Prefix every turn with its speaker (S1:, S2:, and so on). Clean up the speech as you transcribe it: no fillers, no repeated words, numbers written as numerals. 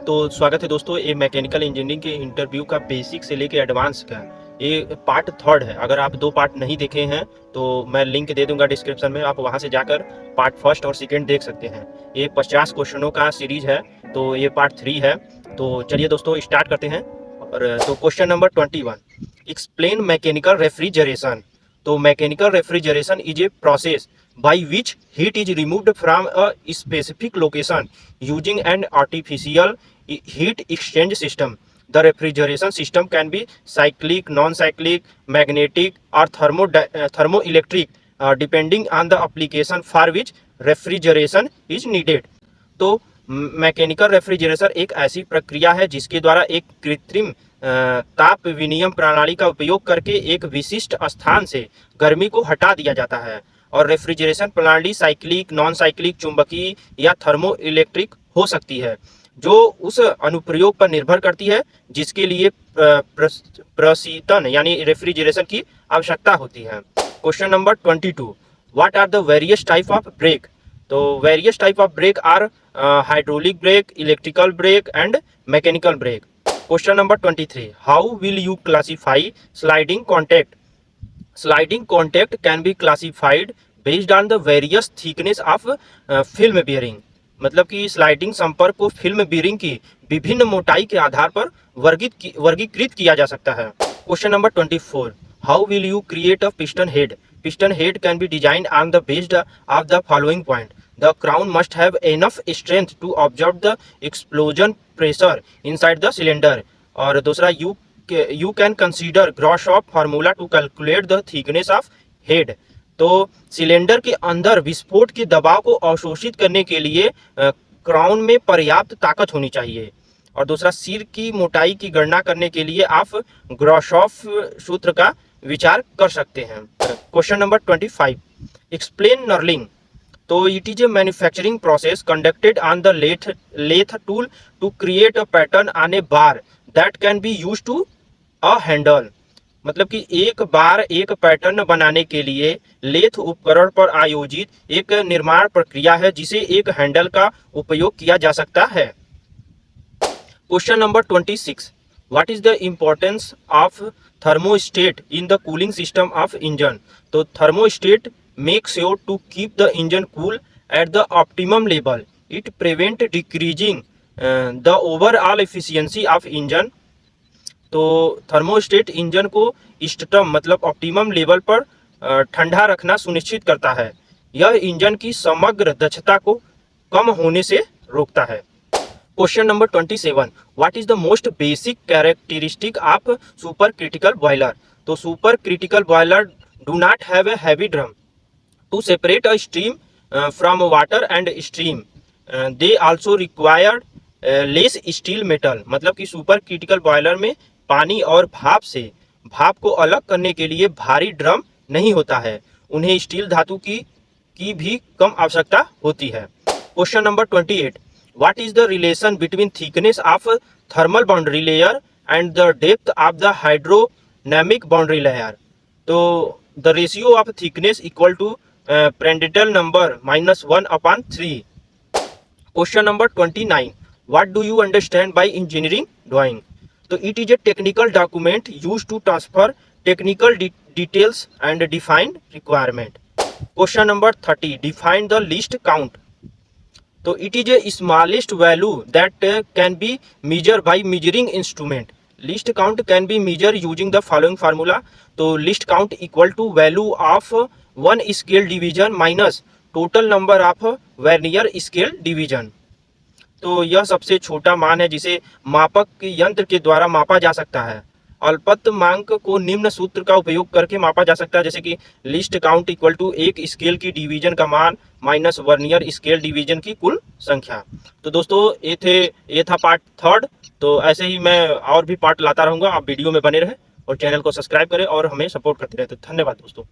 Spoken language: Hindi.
S1: तो स्वागत है दोस्तों, ये मैकेनिकल इंजीनियरिंग के इंटरव्यू का बेसिक से लेके एडवांस का ये पार्ट थर्ड है। अगर आप दो पार्ट नहीं देखे हैं तो मैं लिंक दे दूंगा डिस्क्रिप्शन में, आप वहां से जाकर पार्ट फर्स्ट और सेकेंड देख सकते हैं। ये 50 क्वेश्चनों का सीरीज है, तो ये पार्ट 3 है। तो चलिए दोस्तों स्टार्ट करते हैं। और तो question number 21, explain mechanical refrigeration. तो mechanical refrigeration is a process by which heat is removed from a specific location using an artificial heat exchange system. The refrigeration system can be cyclic, non-cyclic, magnetic or thermoelectric depending on the application for which refrigeration is needed. तो मैकेनिकल रेफ्रिजरेशन एक ऐसी प्रक्रिया है जिसके द्वारा एक कृत्रिम ताप विनिमय प्रणाली का उपयोग करके एक विशिष्ट स्थान से गर्मी को हटा दिया जाता है। और रेफ्रिजरेशन प्रणाली साइक्लिक, नॉन साइक्लिक, चुंबकीय या थर्मो इलेक्ट्रिक हो सकती है, जो उस अनुप्रयोग पर निर्भर करती है जिसके लिए प्रशीतन यानी रेफ्रिजरेशन की आवश्यकता होती है। Question number 22, what are the various type of brake. तो various type of brake are hydraulic brake, electrical brake and mechanical brake. Question number 23, how will you classify sliding contact. Sliding contact can be classified based on the various thickness of film bearing। मतलब कि स्लाइडिंग संपर्क को फिल्म बीयरिंग की विभिन्न मोटाई के आधार पर वर्गीकृत किया जा सकता है। Question number 24, how will you a piston head. Piston head can be designed on the based of the following point. The crown must have enough strength to observe the explosion pressure inside the cylinder. और दूसरा, you can consider Grashof formula to calculate the thickness of head। तो सिलेंडर के अंदर विस्फोट के दबाव को अवशोषित करने के लिए क्राउन में पर्याप्त ताकत होनी चाहिए। और दूसरा, सिर की मोटाई की गणना करने के लिए आप ग्राशॉफ सूत्र का विचार कर सकते हैं। Question number 25, explain knurling. तो it is a manufacturing process conducted on the lathe tool to create a pattern on a bar that can be use to a handle. मतलब कि एक बार एक पैटर्न बनाने के लिए लेथ उपकरण पर आयोजित एक निर्माण प्रक्रिया है जिसे एक हैंडल का उपयोग किया जा सकता है। Question number 26, what is the importance of thermostat in the cooling system of engine. तो thermostat make sure to keep the engine cool at the optimum level. It prevent decreasing the overall efficiency of engine. तो थर्मोस्टेट इंजन को इष्टतम मतलब ऑप्टिमम लेवल पर ठंडा रखना सुनिश्चित करता है। यह इंजन की समग्र दक्षता को कम होने से रोकता है। Question number 27, what is the most basic characteristic of super critical boiler. तो super critical boiler do not have a heavy drum to separate a stream from water and stream. They also required less steel metal. मतलब कि सुपर क्रिटिकल बॉयलर में पानी और भाप को अलग करने के लिए भारी ड्रम नहीं होता है, उन्हें स्टील धातु की भी कम आवश्यकता होती है। Question number 28, what is the relation between thickness of thermal boundary layer and the depth of the hydrodynamic boundary layer. तो the ratio of thickness equal to Prandtl number -1/3। Question number 29, what do you understand by engineering drawing. तो it is a technical document use to transfer technical details and define requirement. Question number 30, define the least count. तो it is A smallest value that can be measure by measuring instrument. Least count can be measure using the following formula. तो least count equal to value of 1 scale division minus total number of vernier scale division. तो यह सबसे छोटा मान है जिसे मापक यंत्र के द्वारा मापा जा सकता है। अल्पतमांक को निम्न सूत्र का उपयोग करके मापा जा सकता है, जैसे कि लिस्ट काउंट इक्वल टू एक स्केल की डिवीजन का मान माइनस वर्नियर स्केल डिवीजन की कुल संख्या। तो दोस्तों ये था पार्ट थर्ड। तो ऐसे ही मैं और भी पार्ट लाता रहूँगा, आप वीडियो में बने रहे और चैनल को सब्सक्राइब करें और हमें सपोर्ट करते रहे। तो धन्यवाद दोस्तों।